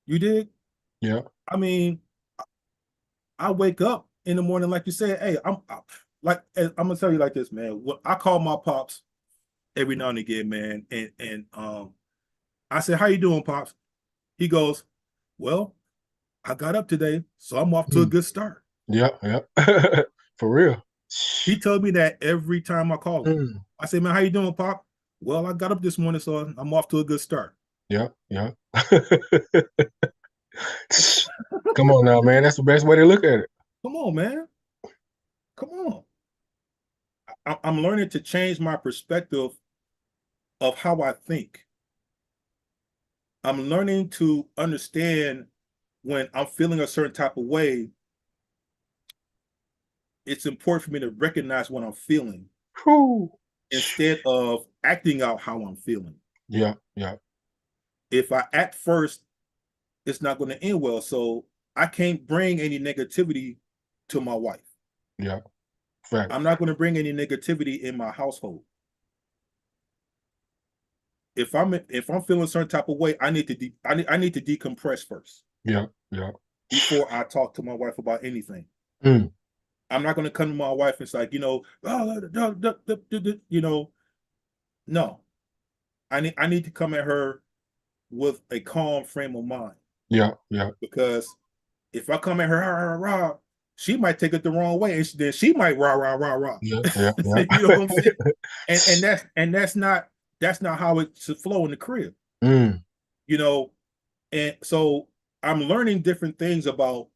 You dig? Yeah. I mean, I wake up in the morning, like you said, hey, I'm gonna tell you like this, man. What I call my pops every now and again, man, and I said, "How you doing, pops?" He goes, "Well, I got up today, so I'm off to a Mm. good start." Yeah, yeah. For real. He told me that every time I call him. Mm. I say, "Man, how you doing, pop?" "Well, I got up this morning, so I'm off to a good start." Yeah, yeah. Come on now, man. That's the best way to look at it. Come on, man. Come on. I'm learning to change my perspective of how I think. I'm learning to understand when I'm feeling a certain type of way, it's important for me to recognize what I'm feeling Whew. instead of acting out how I'm feeling. Yeah, yeah, If I act first, it's not going to end well. So I can't bring any negativity to my wife. yeah. I'm Facts. not going to bring any negativity in my household. If I'm feeling a certain type of way, I need to decompress first Yeah, yeah. before I talk to my wife about anything. Mm. I'm not going to come to my wife and it's like, oh, no. I need to come at her with a calm frame of mind Yeah, yeah, because if I come at her rah, rah, rah, she might take it the wrong way, and then she might rah rah rah rah. yeah, yeah, You know yeah. what I'm saying? And that's not how it should flow in the crib. Mm. You know, and so I'm learning different things about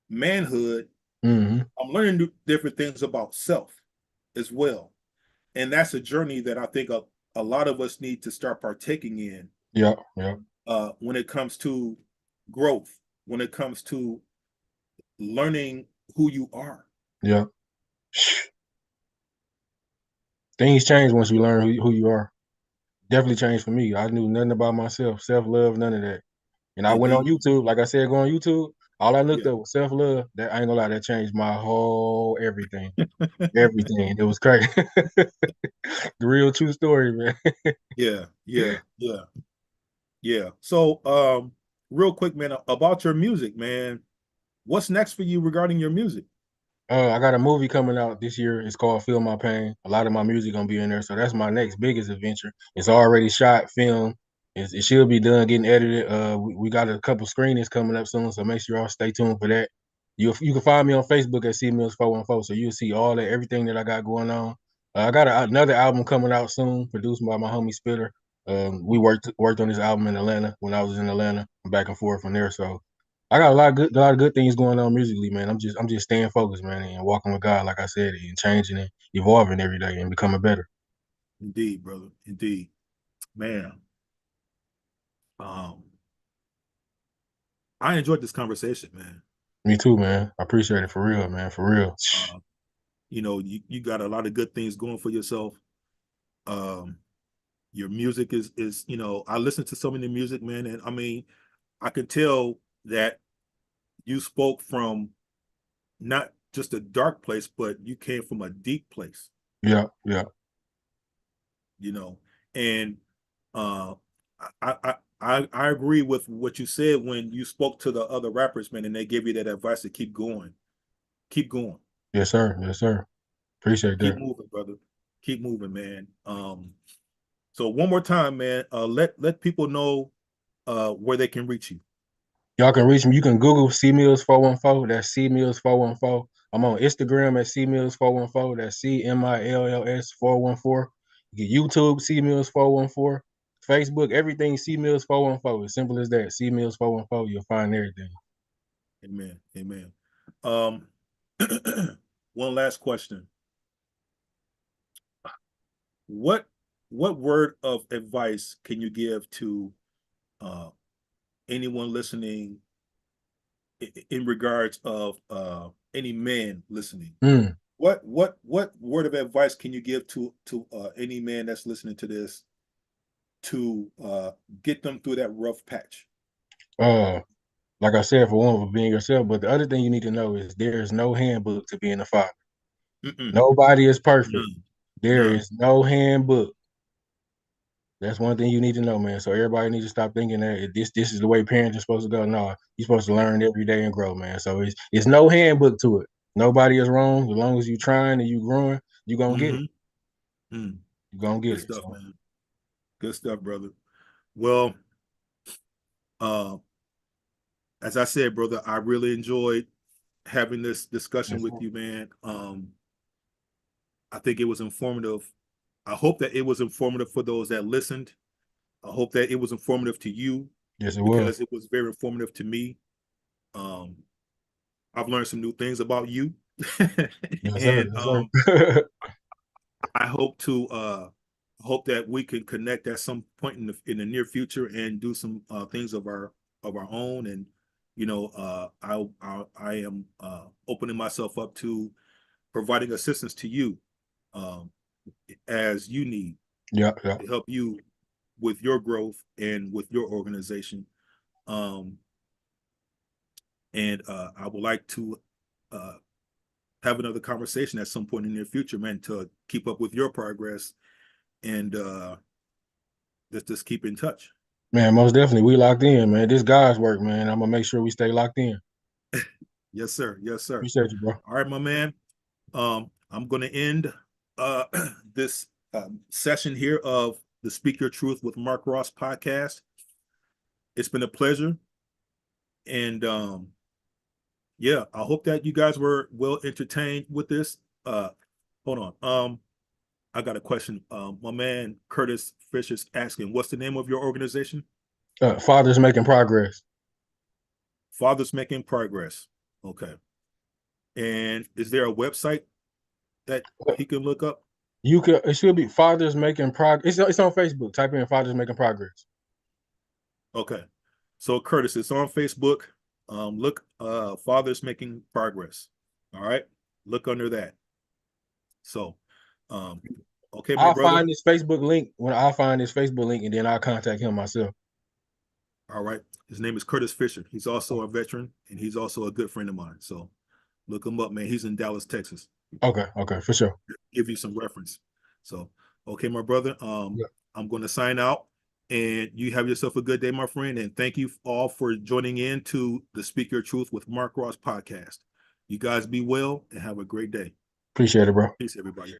manhood. Mm-hmm. I'm learning different things about self as well, and that's a journey that I think a lot of us need to start partaking in Yeah, yeah, when it comes to growth, when it comes to learning who you are. yeah. Things change once you learn who you are. Definitely changed for me. I knew nothing about myself, self love, none of that. And I went on Indeed. YouTube, like I said, go on YouTube. All I looked Yeah. up was self love. That I ain't gonna lie, that changed my whole everything. Everything. It was crazy. The real true story, man. Yeah. Yeah. Yeah. Yeah. So, real quick, man, about your music, man. What's next for you regarding your music? I got a movie coming out this year. It's called Feel My Pain. A lot of my music gonna be in there, so that's my next biggest adventure. It's already shot, filmed. It should be done, getting edited. We got a couple screenings coming up soon, so make sure y'all stay tuned for that. You can find me on Facebook at CMill414, so you'll see all that everything that I got going on. I got another album coming out soon, produced by my homie Spitter. We worked on this album in Atlanta when I was in Atlanta, back and forth from there. So I got a lot of good things going on musically, man. I'm just staying focused, man, and walking with God, like I said, and changing and evolving every day and becoming better. Indeed, brother. Indeed, man. Um, I enjoyed this conversation, man. Me too, man. I appreciate it for real, man. For real. Uh, you got a lot of good things going for yourself. Um, your music is I listen to so many music, man, and I mean, I can tell that you spoke from not just a dark place, but you came from a deep place, Yeah, yeah. you know. And uh, I agree with what you said when you spoke to the other rappers, man, and they gave you that advice to keep going, Yes, sir. Yes, sir. Appreciate keep that. moving, brother, keep moving, man. So one more time, man, let people know where they can reach you. Y'all can reach me. You can Google CMills414. That's CMills414. I'm on Instagram at CMills414. That's CMILLS414. You can YouTube CMills414. Facebook, everything CMills414. As simple as that. CMills414. You'll find everything. Amen. Amen. Um, one last question. What what word of advice can you give to uh, anyone listening in regards of any man listening? Mm. What word of advice can you give to any man that's listening to this to get them through that rough patch? Uh, like I said, for one, for being yourself. But the other thing you need to know is there is no handbook to being a father. Mm-mm. Nobody is perfect. None. There None. is no handbook. That's one thing you need to know, man. So everybody needs to stop thinking that this is the way parents are supposed to go. No, you're supposed to learn every day and grow, man. So it's no handbook to it. Nobody is wrong. As long as you trying and you growing, you gonna get it. Mm-hmm. Mm. You gonna get Good it. stuff, So man. Good stuff, brother. Well, uh, as I said, brother, I really enjoyed having this discussion yes, with sir. you, man. I think it was informative. I hope that it was informative for those that listened. I hope that it was informative to you Yes, it was. because it was very informative to me. Um, I've learned some new things about you, Yes, sir. and Yes, sir. I hope that we can connect at some point in the near future and do some things of our own. And I am opening myself up to providing assistance to you um, as you need Yeah, yeah. to help you with your growth and with your organization. Um, and I would like to uh, have another conversation at some point in the near future, man, to keep up with your progress and let's just keep in touch. Man, most definitely. We locked in, man. This God's work, man. I'm gonna make sure we stay locked in. Yes, sir. Yes, sir. Appreciate you, bro. All right, my man. I'm going to end uh, this session here of the Speak Your Truth with Mark Ross podcast. It's been a pleasure. And yeah, I hope that you guys were well entertained with this. Hold on. I got a question. My man Curtis Fisher's asking, what's the name of your organization? Father's making progress. Fathers Making Progress. Okay. And is there a website that he can look up? You could. It should be Fathers Making Progress. It's on Facebook. Type in Fathers Making Progress. Okay. So Curtis, it's on Facebook. Look, Fathers Making Progress. All right. Look under that. So, um, okay, my I'll brother. find this Facebook link when I find this Facebook link, and then I'll contact him myself. All right. His name is Curtis Fisher. He's also a veteran and he's also a good friend of mine. So look him up, man. He's in Dallas, Texas. Okay, okay, for sure. Give you some reference. So, okay, my brother. Yeah. I'm going to sign out and you have yourself a good day, my friend. And thank you all for joining in to the Speak Your Truth with Mark Ross podcast. You guys be well and have a great day. Appreciate it, bro. Peace, everybody.